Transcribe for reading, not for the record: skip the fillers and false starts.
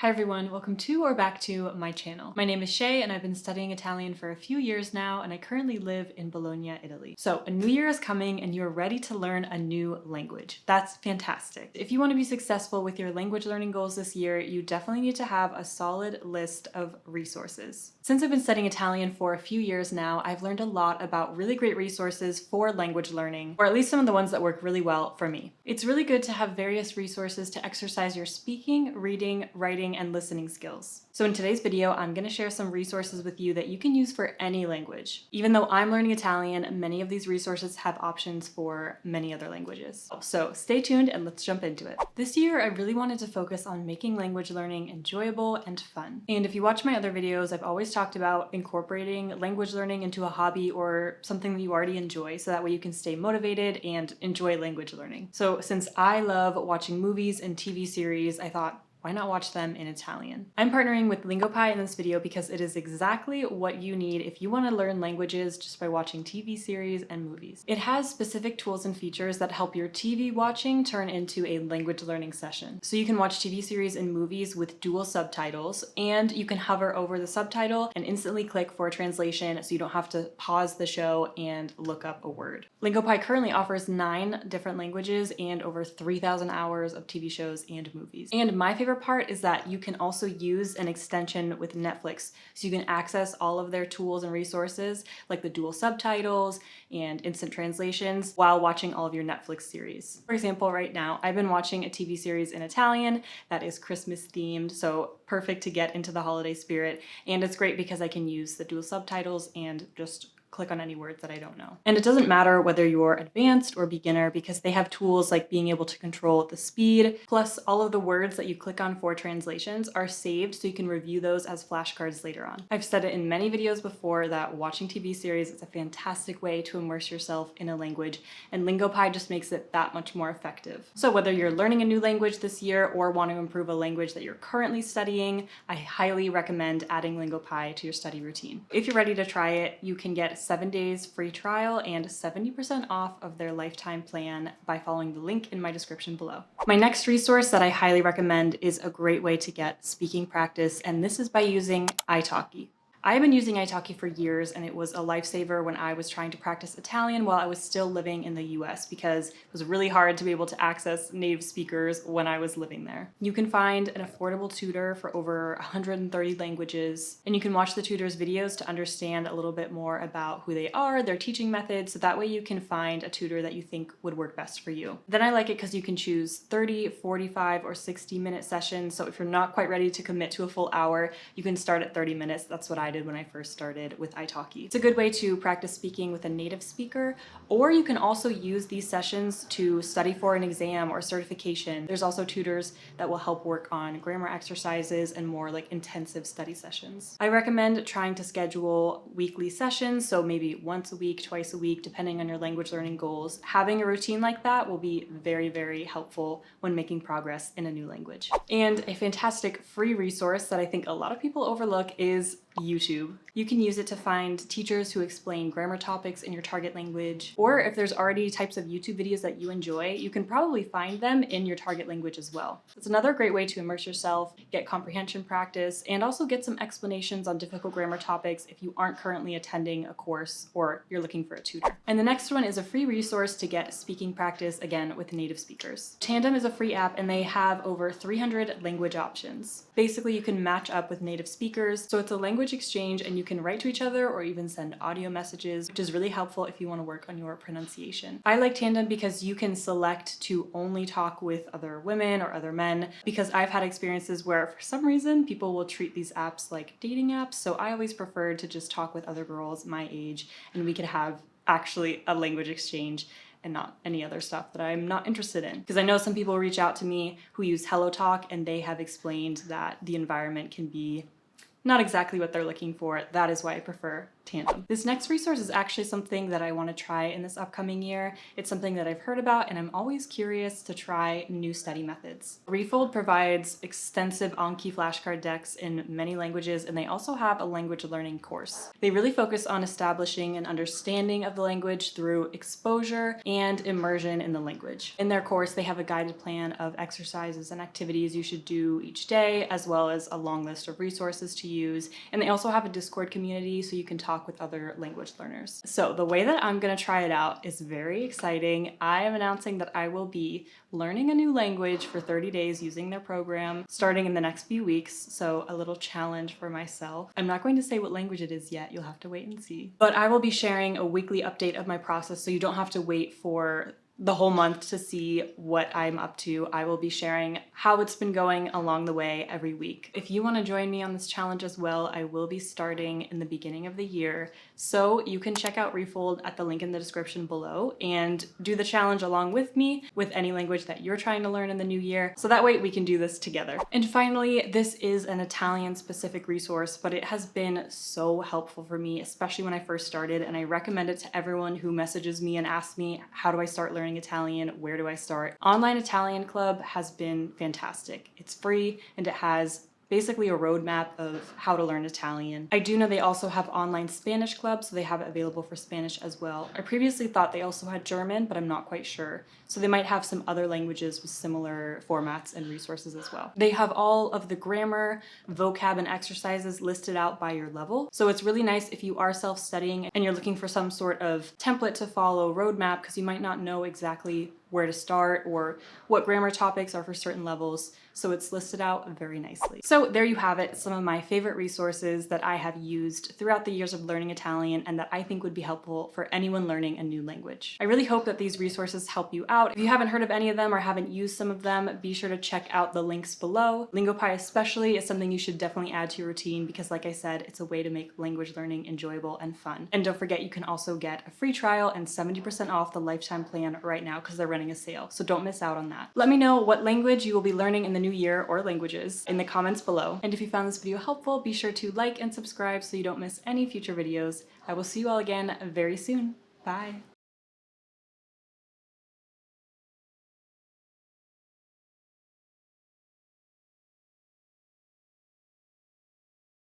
Hi everyone, welcome to or back to my channel. My name is Shea and I've been studying Italian for a few years now and I currently live in Bologna, Italy. So a new year is coming and you're ready to learn a new language. That's fantastic. If you want to be successful with your language learning goals this year, you definitely need to have a solid list of resources. Since I've been studying Italian for a few years now, I've learned a lot about really great resources for language learning, or at least some of the ones that work really well for me. It's really good to have various resources to exercise your speaking, reading, writing, and listening skills. So in today's video, I'm going to share some resources with you that you can use for any language. Even though I'm learning Italian, many of these resources have options for many other languages. So stay tuned and let's jump into it. This year, I really wanted to focus on making language learning enjoyable and fun. And if you watch my other videos, I've always talked about incorporating language learning into a hobby or something that you already enjoy, so that way you can stay motivated and enjoy language learning. So since I love watching movies and TV series, I thought, why not watch them in Italian? I'm partnering with Lingopie in this video because it is exactly what you need if you want to learn languages just by watching TV series and movies. It has specific tools and features that help your TV watching turn into a language learning session. So you can watch TV series and movies with dual subtitles, and you can hover over the subtitle and instantly click for a translation so you don't have to pause the show and look up a word. Lingopie currently offers 9 different languages and over 3,000 hours of TV shows and movies. And my favorite part is that you can also use an extension with Netflix, so you can access all of their tools and resources like the dual subtitles and instant translations while watching all of your Netflix series. For example, right now I've been watching a TV series in Italian that is Christmas themed, so perfect to get into the holiday spirit, and it's great because I can use the dual subtitles and just click on any words that I don't know. And it doesn't matter whether you're advanced or beginner because they have tools like being able to control the speed, plus all of the words that you click on for translations are saved so you can review those as flashcards later on. I've said it in many videos before that watching TV series is a fantastic way to immerse yourself in a language, and Lingopie just makes it that much more effective. So whether you're learning a new language this year or want to improve a language that you're currently studying, I highly recommend adding Lingopie to your study routine. If you're ready to try it, you can get 7 days free trial and 70% off of their lifetime plan by following the link in my description below. My next resource that I highly recommend is a great way to get speaking practice, and this is by using italki. I've been using italki for years, and it was a lifesaver when I was trying to practice Italian while I was still living in the US because it was really hard to be able to access native speakers when I was living there. You can find an affordable tutor for over 130 languages, and you can watch the tutor's videos to understand a little bit more about who they are, their teaching methods, so that way you can find a tutor that you think would work best for you. Then I like it because you can choose 30, 45, or 60-minute sessions, so if you're not quite ready to commit to a full hour, you can start at 30 minutes. That's what I did when I first started with italki. It's a good way to practice speaking with a native speaker, or you can also use these sessions to study for an exam or certification. There's also tutors that will help work on grammar exercises and more like intensive study sessions. I recommend trying to schedule weekly sessions, so maybe once a week, twice a week, depending on your language learning goals. Having a routine like that will be very, very helpful when making progress in a new language. And a fantastic free resource that I think a lot of people overlook is YouTube. You can use it to find teachers who explain grammar topics in your target language, or if there's already types of YouTube videos that you enjoy, you can probably find them in your target language as well. It's another great way to immerse yourself, get comprehension practice, and also get some explanations on difficult grammar topics if you aren't currently attending a course or you're looking for a tutor. And the next one is a free resource to get speaking practice, again, with native speakers. Tandem is a free app and they have over 300 language options. Basically, you can match up with native speakers, so it's a language exchange and you can write to each other or even send audio messages, which is really helpful if you want to work on your pronunciation. I like Tandem because you can select to only talk with other women or other men, because I've had experiences where for some reason people will treat these apps like dating apps, so I always preferred to just talk with other girls my age and we could have actually a language exchange and not any other stuff that I'm not interested in. Because I know some people reach out to me who use HelloTalk and they have explained that the environment can be not exactly what they're looking for. That is why I prefer Tandem. This next resource is actually something that I want to try in this upcoming year. It's something that I've heard about and I'm always curious to try new study methods. Refold provides extensive Anki flashcard decks in many languages, and they also have a language learning course. They really focus on establishing an understanding of the language through exposure and immersion in the language. In their course, they have a guided plan of exercises and activities you should do each day, as well as a long list of resources to use. And they also have a Discord community so you can talk with other language learners. So the way that I'm gonna try it out is very exciting. I am announcing that I will be learning a new language for 30 days using their program starting in the next few weeks. So a little challenge for myself. I'm not going to say what language it is yet. You'll have to wait and see. But I will be sharing a weekly update of my process so you don't have to wait for the whole month to see what I'm up to. I will be sharing how it's been going along the way every week. If you want to join me on this challenge as well, I will be starting in the beginning of the year. So you can check out Refold at the link in the description below and do the challenge along with me with any language that you're trying to learn in the new year. So that way we can do this together. And finally, this is an Italian specific resource, but it has been so helpful for me, especially when I first started, and I recommend it to everyone who messages me and asks me, how do I start learning Italian? Where do I start? Online Italian Club has been fantastic. It's free and it has basically a roadmap of how to learn Italian. I do know they also have online Spanish clubs, so they have it available for Spanish as well. I previously thought they also had German, but I'm not quite sure. So they might have some other languages with similar formats and resources as well. They have all of the grammar, vocab, and exercises listed out by your level. So it's really nice if you are self-studying and you're looking for some sort of template to follow, roadmap, because you might not know exactly where to start or what grammar topics are for certain levels. So it's listed out very nicely. So there you have it, some of my favorite resources that I have used throughout the years of learning Italian and that I think would be helpful for anyone learning a new language. I really hope that these resources help you out. If you haven't heard of any of them or haven't used some of them, be sure to check out the links below. Lingopie especially is something you should definitely add to your routine because, like I said, it's a way to make language learning enjoyable and fun. And don't forget, you can also get a free trial and 70% off the lifetime plan right now because they're running a sale, so don't miss out on that. Let me know what language you will be learning in the new year or languages in the comments below. And if you found this video helpful, be sure to like and subscribe so you don't miss any future videos. I will see you all again very soon. Bye.